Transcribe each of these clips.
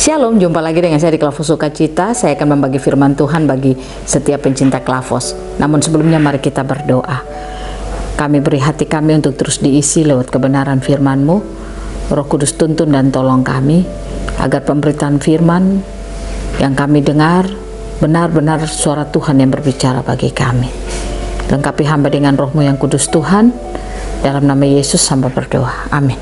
Shalom, jumpa lagi dengan saya di Klavos Sukacita. Saya akan membagi firman Tuhan bagi setiap pencinta Klavos. Namun sebelumnya mari kita berdoa. Kami beri hati kami untuk terus diisi lewat kebenaran firman-Mu. Roh Kudus tuntun dan tolong kami, agar pemberitaan firman yang kami dengar benar-benar suara Tuhan yang berbicara bagi kami. Lengkapi hamba dengan Roh-Mu yang kudus Tuhan. Dalam nama Yesus hamba berdoa. Amin.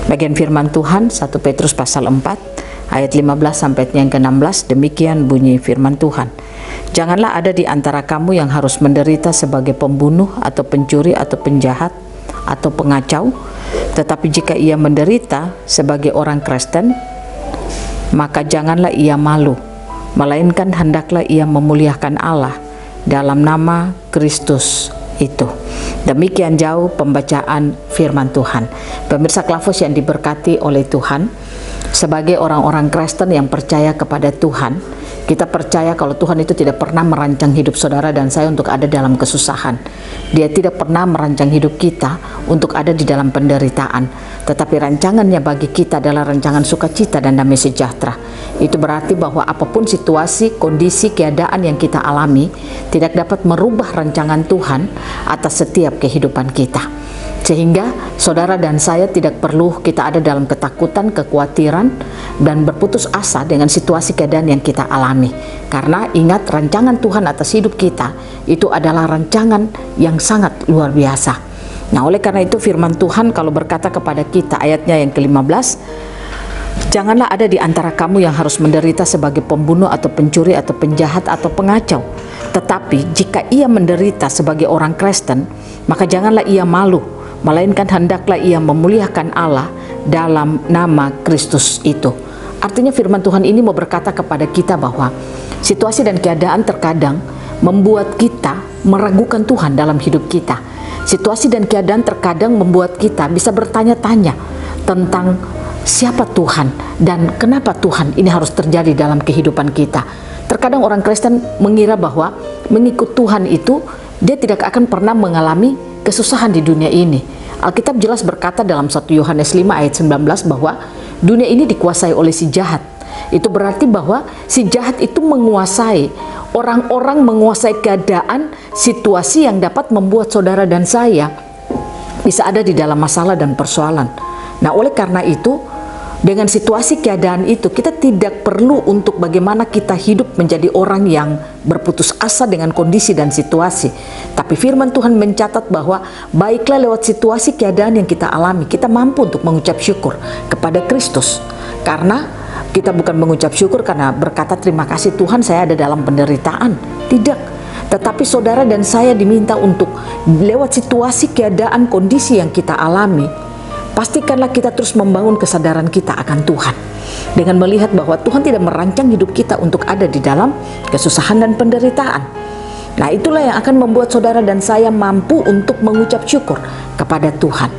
Bagian firman Tuhan 1 Petrus pasal 4 ayat 15 sampai yang ke-16, demikian bunyi firman Tuhan. Janganlah ada di antara kamu yang harus menderita sebagai pembunuh atau pencuri atau penjahat atau pengacau, tetapi jika ia menderita sebagai orang Kristen, maka janganlah ia malu, melainkan hendaklah ia memuliakan Allah dalam nama Kristus itu. Demikian jauh pembacaan firman Tuhan. Pemirsa Klavos yang diberkati oleh Tuhan, sebagai orang-orang Kristen yang percaya kepada Tuhan, kita percaya kalau Tuhan itu tidak pernah merancang hidup saudara dan saya untuk ada dalam kesusahan. Dia tidak pernah merancang hidup kita untuk ada di dalam penderitaan, tetapi rancangannya bagi kita adalah rancangan sukacita dan damai sejahtera. Itu berarti bahwa apapun situasi, kondisi, keadaan yang kita alami tidak dapat merubah rancangan Tuhan atas setiap kehidupan kita. Sehingga saudara dan saya tidak perlu kita ada dalam ketakutan, kekhawatiran, dan berputus asa dengan situasi keadaan yang kita alami. Karena ingat, rancangan Tuhan atas hidup kita itu adalah rancangan yang sangat luar biasa. Nah, oleh karena itu firman Tuhan kalau berkata kepada kita, ayatnya yang ke-15, janganlah ada di antara kamu yang harus menderita sebagai pembunuh atau pencuri atau penjahat atau pengacau. Tetapi jika ia menderita sebagai orang Kristen, maka janganlah ia malu, melainkan hendaklah ia memuliakan Allah dalam nama Kristus itu. Artinya firman Tuhan ini mau berkata kepada kita bahwa situasi dan keadaan terkadang membuat kita meragukan Tuhan dalam hidup kita. Situasi dan keadaan terkadang membuat kita bisa bertanya-tanya tentang siapa Tuhan dan kenapa Tuhan ini harus terjadi dalam kehidupan kita. Terkadang orang Kristen mengira bahwa mengikut Tuhan itu dia tidak akan pernah mengalami kesusahan di dunia ini. Alkitab jelas berkata dalam 1 Yohanes 5 ayat 19 bahwa dunia ini dikuasai oleh si jahat. Itu berarti bahwa si jahat itu menguasai orang-orang, menguasai keadaan, situasi yang dapat membuat saudara dan saya bisa ada di dalam masalah dan persoalan. Nah, oleh karena itu, dengan situasi keadaan itu, kita tidak perlu untuk bagaimana kita hidup menjadi orang yang berputus asa dengan kondisi dan situasi. Tapi firman Tuhan mencatat bahwa baiklah lewat situasi keadaan yang kita alami, kita mampu untuk mengucap syukur kepada Kristus. Karena kita bukan mengucap syukur karena berkata terima kasih Tuhan saya ada dalam penderitaan. Tidak. Tetapi saudara dan saya diminta untuk lewat situasi keadaan kondisi yang kita alami, pastikanlah kita terus membangun kesadaran kita akan Tuhan dengan melihat bahwa Tuhan tidak merancang hidup kita untuk ada di dalam kesusahan dan penderitaan. Nah, itulah yang akan membuat saudara dan saya mampu untuk mengucap syukur kepada Tuhan.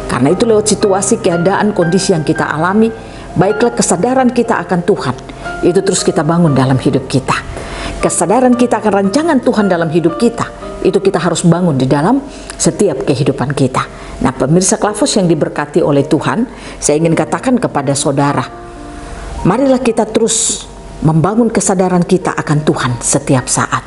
Karena itu lewat situasi, keadaan, kondisi yang kita alami, baiklah kesadaran kita akan Tuhan itu terus kita bangun dalam hidup kita. Kesadaran kita akan rancangan Tuhan dalam hidup kita itu kita harus bangun di dalam setiap kehidupan kita. Nah, pemirsa Klavos yang diberkati oleh Tuhan, saya ingin katakan kepada saudara, marilah kita terus membangun kesadaran kita akan Tuhan setiap saat.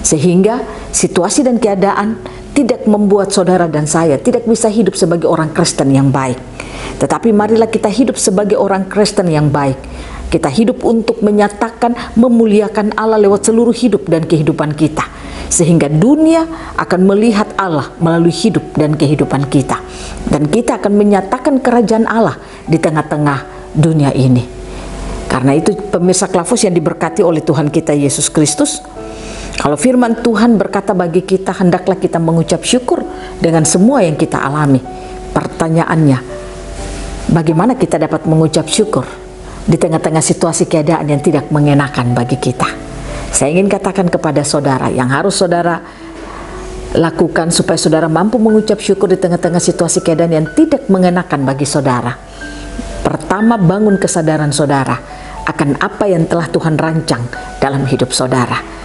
Sehingga situasi dan keadaan tidak membuat saudara dan saya tidak bisa hidup sebagai orang Kristen yang baik. Tetapi marilah kita hidup sebagai orang Kristen yang baik. Kita hidup untuk menyatakan, memuliakan Allah lewat seluruh hidup dan kehidupan kita. Sehingga dunia akan melihat Allah melalui hidup dan kehidupan kita. Dan kita akan menyatakan kerajaan Allah di tengah-tengah dunia ini. Karena itu pemirsa Klavos yang diberkati oleh Tuhan kita Yesus Kristus, kalau firman Tuhan berkata bagi kita, hendaklah kita mengucap syukur dengan semua yang kita alami. Pertanyaannya, bagaimana kita dapat mengucap syukur di tengah-tengah situasi keadaan yang tidak mengenakan bagi kita? Saya ingin katakan kepada saudara, yang harus saudara lakukan supaya saudara mampu mengucap syukur di tengah-tengah situasi keadaan yang tidak mengenakan bagi saudara. Pertama, bangun kesadaran saudara akan apa yang telah Tuhan rancang dalam hidup saudara.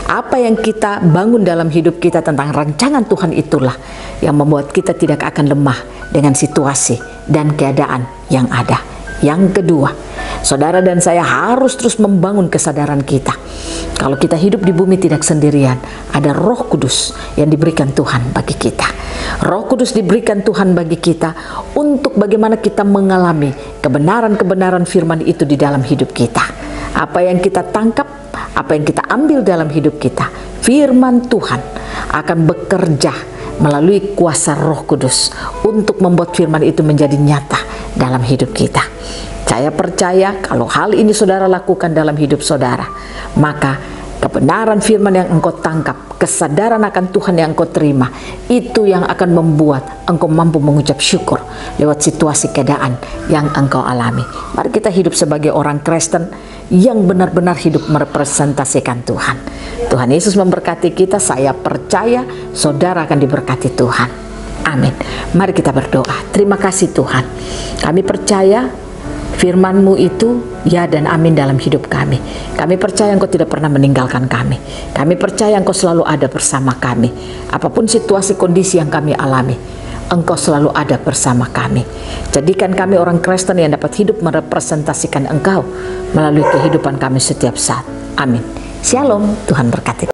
Apa yang kita bangun dalam hidup kita tentang rancangan Tuhan itulah yang membuat kita tidak akan lemah dengan situasi dan keadaan yang ada. Yang kedua, saudara dan saya harus terus membangun kesadaran kita. Kalau kita hidup di bumi tidak sendirian, ada Roh Kudus yang diberikan Tuhan bagi kita. Roh Kudus diberikan Tuhan bagi kita untuk bagaimana kita mengalami kebenaran-kebenaran firman itu di dalam hidup kita. Apa yang kita tangkap, apa yang kita ambil dalam hidup kita, firman Tuhan akan bekerja melalui kuasa Roh Kudus untuk membuat firman itu menjadi nyata dalam hidup kita. Saya percaya kalau hal ini saudara lakukan dalam hidup saudara, maka kebenaran firman yang engkau tangkap, kesadaran akan Tuhan yang engkau terima, itu yang akan membuat engkau mampu mengucap syukur lewat situasi keadaan yang engkau alami. Mari kita hidup sebagai orang Kristen yang benar-benar hidup merepresentasikan Tuhan. Tuhan Yesus memberkati kita. Saya percaya saudara akan diberkati Tuhan. Amin. Mari kita berdoa. Terima kasih Tuhan. Kami percaya firman-Mu itu ya dan amin dalam hidup kami. Kami percaya Engkau tidak pernah meninggalkan kami. Kami percaya Engkau selalu ada bersama kami. Apapun situasi kondisi yang kami alami, Engkau selalu ada bersama kami. Jadikan kami orang Kristen yang dapat hidup merepresentasikan Engkau melalui kehidupan kami setiap saat. Amin. Shalom. Tuhan berkati.